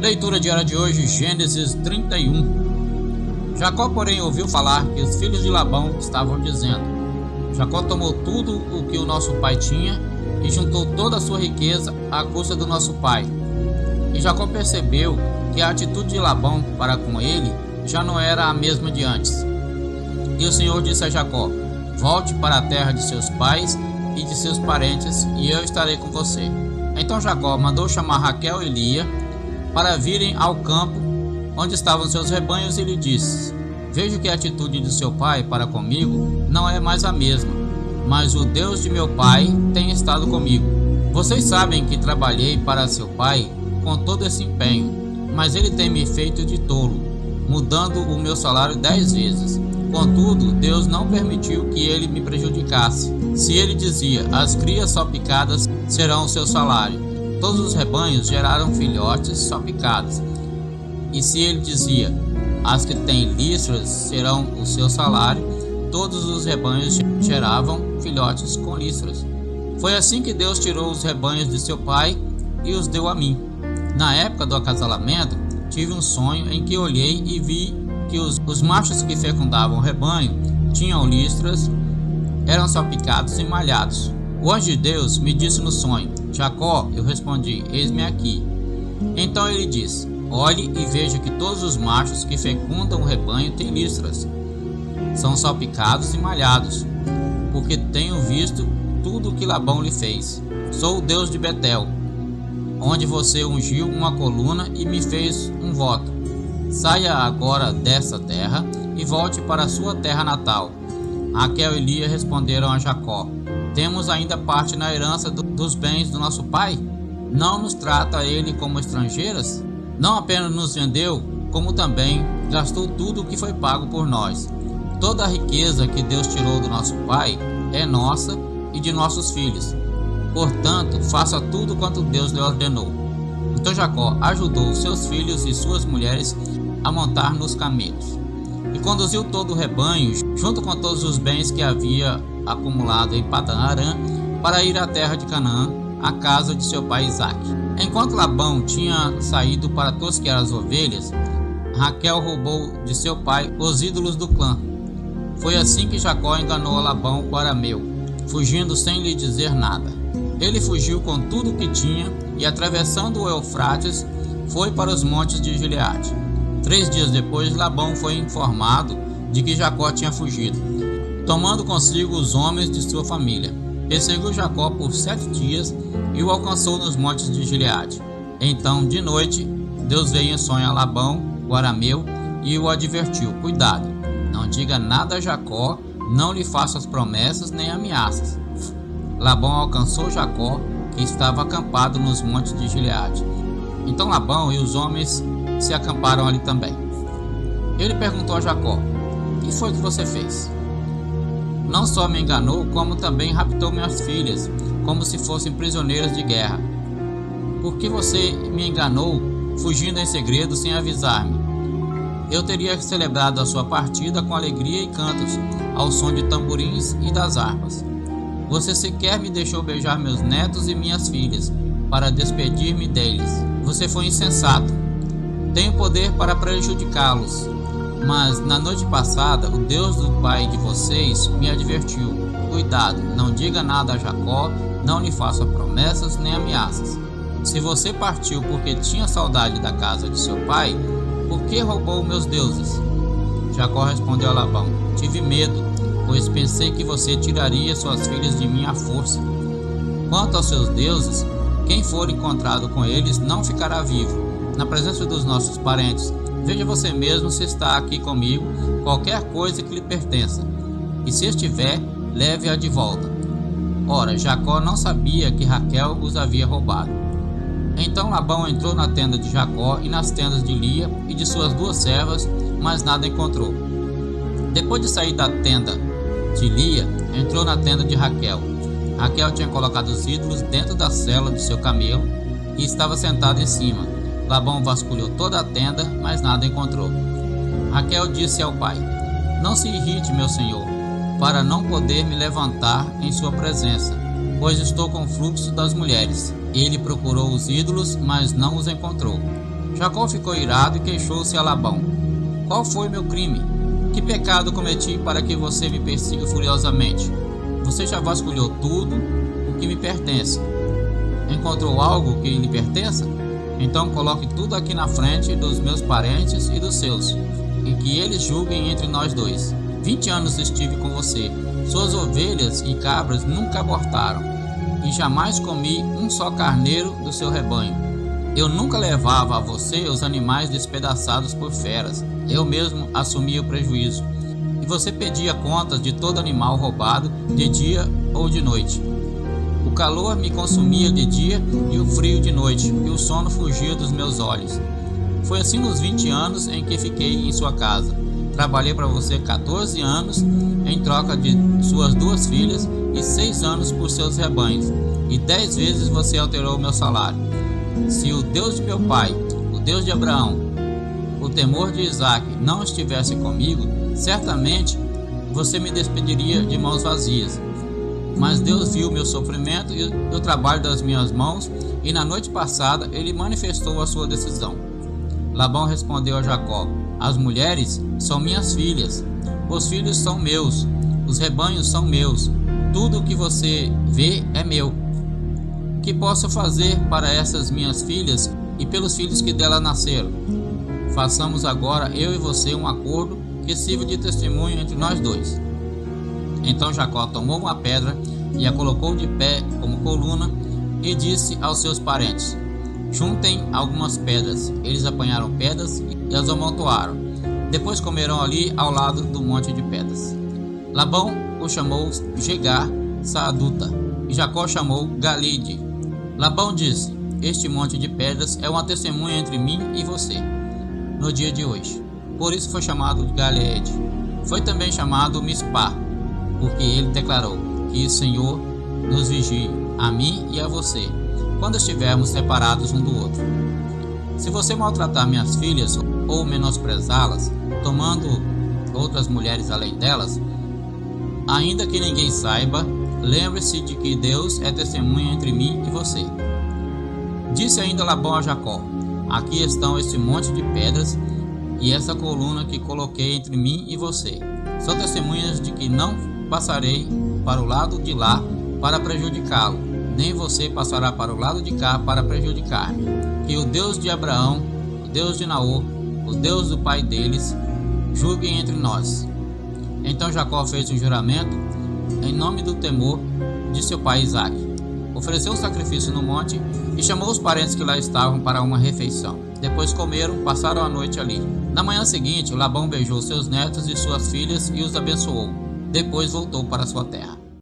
Leitura diária de hoje, Gênesis 31. Jacó, porém, ouviu falar que os filhos de Labão estavam dizendo: Jacó tomou tudo o que o nosso pai tinha e juntou toda a sua riqueza à custa do nosso pai. E Jacó percebeu que a atitude de Labão para com ele já não era a mesma de antes. E o Senhor disse a Jacó: Volte para a terra de seus pais e de seus parentes, e eu estarei com você. Então Jacó mandou chamar Raquel e Lia para virem ao campo onde estavam seus rebanhos e lhe disse: Vejo que a atitude de seu pai para comigo não é mais a mesma, mas o Deus de meu pai tem estado comigo. Vocês sabem que trabalhei para seu pai com todo esse empenho, mas ele tem me feito de tolo, mudando o meu salário 10 vezes. Contudo, Deus não permitiu que ele me prejudicasse. Se ele dizia: As crias salpicadas serão o seu salário, todos os rebanhos geraram filhotes salpicados. E se ele dizia: As que têm listras serão o seu salário, todos os rebanhos geravam filhotes com listras. Foi assim que Deus tirou os rebanhos de seu pai e os deu a mim. Na época do acasalamento, tive um sonho em que olhei e vi que os machos que fecundavam o rebanho tinham listras, eram salpicados e malhados. O anjo de Deus me disse no sonho: Jacó. Eu respondi: Eis-me aqui. Então ele disse: Olhe e veja que todos os machos que fecundam o rebanho têm listras, são salpicados e malhados, porque tenho visto tudo o que Labão lhe fez. Sou o Deus de Betel, onde você ungiu uma coluna e me fez um voto. Saia agora dessa terra e volte para a sua terra natal. Raquel e Lia responderam a Jacó: Temos ainda parte na herança dos bens do nosso pai? Não nos trata ele como estrangeiras? Não apenas nos vendeu, como também gastou tudo o que foi pago por nós. Toda a riqueza que Deus tirou do nosso pai é nossa e de nossos filhos. Portanto, faça tudo quanto Deus lhe ordenou. Então Jacó ajudou seus filhos e suas mulheres a montar nos camelos, e conduziu todo o rebanho, junto com todos os bens que havia acumulado em Padã Arã, para ir à terra de Canaã, à casa de seu pai Isaque. Enquanto Labão tinha saído para tosquear as ovelhas, Raquel roubou de seu pai os ídolos do clã. Foi assim que Jacó enganou a Labão, o arameu, fugindo sem lhe dizer nada. Ele fugiu com tudo o que tinha e, atravessando o Eufrates, foi para os montes de Gileade. 3 dias depois, Labão foi informado de que Jacó tinha fugido, tomando consigo os homens de sua família. Perseguiu Jacó por 7 dias e o alcançou nos montes de Gileade. Então, de noite, Deus veio em sonho a Labão, o arameu, e o advertiu: Cuidado, não diga nada a Jacó, não lhe faça as promessas nem ameaças. Labão alcançou Jacó, que estava acampado nos montes de Gileade. Então Labão e os homens se acamparam ali também. Ele perguntou a Jacó: Que foi que você fez? Não só me enganou, como também raptou minhas filhas, como se fossem prisioneiras de guerra. Por que você me enganou, fugindo em segredo sem avisar-me? Eu teria celebrado a sua partida com alegria e cantos, ao som de tamborins e das harpas. Você sequer me deixou beijar meus netos e minhas filhas, para despedir-me deles. Você foi insensato. Tenho poder para prejudicá-los, mas na noite passada o Deus do pai de vocês me advertiu: Cuidado, não diga nada a Jacó, não lhe faça promessas nem ameaças. Se você partiu porque tinha saudade da casa de seu pai, por que roubou meus deuses? Jacó respondeu a Labão: Tive medo, pois pensei que você tiraria suas filhas de mim à força. Quanto aos seus deuses, quem for encontrado com eles não ficará vivo. Na presença dos nossos parentes, veja você mesmo se está aqui comigo qualquer coisa que lhe pertença, e se estiver, leve-a de volta. Ora, Jacó não sabia que Raquel os havia roubado. Então Labão entrou na tenda de Jacó e nas tendas de Lia e de suas 2 servas, mas nada encontrou. Depois de sair da tenda de Lia, entrou na tenda de Raquel. Raquel tinha colocado os ídolos dentro da sela do seu camelo e estava sentada em cima. Labão vasculhou toda a tenda, mas nada encontrou. Raquel disse ao pai: Não se irrite, meu senhor, para não poder me levantar em sua presença, pois estou com o fluxo das mulheres. Ele procurou os ídolos, mas não os encontrou. Jacó ficou irado e queixou-se a Labão: Qual foi meu crime? Que pecado cometi para que você me persiga furiosamente? Você já vasculhou tudo o que me pertence. Encontrou algo que lhe pertença? Então coloque tudo aqui na frente dos meus parentes e dos seus, e que eles julguem entre nós dois. 20 anos estive com você. Suas ovelhas e cabras nunca abortaram, e jamais comi um só carneiro do seu rebanho. Eu nunca levava a você os animais despedaçados por feras. Eu mesmo assumia o prejuízo. E você pedia contas de todo animal roubado, de dia ou de noite. O calor me consumia de dia e o frio de noite, e o sono fugia dos meus olhos. Foi assim nos 20 anos em que fiquei em sua casa. Trabalhei para você 14 anos em troca de suas 2 filhas e 6 anos por seus rebanhos, e 10 vezes você alterou meu salário. Se o Deus de meu pai, o Deus de Abraão, o temor de Isaque não estivesse comigo, certamente você me despediria de mãos vazias. Mas Deus viu meu sofrimento e o trabalho das minhas mãos, e na noite passada ele manifestou a sua decisão. Labão respondeu a Jacó: As mulheres são minhas filhas, os filhos são meus, os rebanhos são meus, tudo o que você vê é meu. O que posso fazer para essas minhas filhas e pelos filhos que dela nasceram? Façamos agora eu e você um acordo que sirva de testemunho entre nós dois. Então Jacó tomou uma pedra e a colocou de pé como coluna e disse aos seus parentes: Juntem algumas pedras. Eles apanharam pedras e as amontoaram. Depois comeram ali ao lado do monte de pedras. Labão o chamou Jegar Saaduta e Jacó chamou Galide. Labão disse: Este monte de pedras é uma testemunha entre mim e você no dia de hoje. Por isso foi chamado Galeed. Foi também chamado Mispá, porque ele declarou: Que o Senhor nos vigie, a mim e a você, quando estivermos separados um do outro. Se você maltratar minhas filhas ou menosprezá-las, tomando outras mulheres além delas, ainda que ninguém saiba, lembre-se de que Deus é testemunha entre mim e você. Disse ainda Labão a Jacó: Aqui estão esse monte de pedras e essa coluna que coloquei entre mim e você. São testemunhas de que não passarei para o lado de lá para prejudicá-lo, nem você passará para o lado de cá para prejudicar-me. Que o Deus de Abraão, o Deus de Naor, o Deus do pai deles, julguem entre nós. Então Jacó fez um juramento em nome do temor de seu pai Isaque. Ofereceu o sacrifício no monte e chamou os parentes que lá estavam para uma refeição. Depois comeram, passaram a noite ali. Na manhã seguinte, Labão beijou seus netos e suas filhas e os abençoou. Depois voltou para sua terra.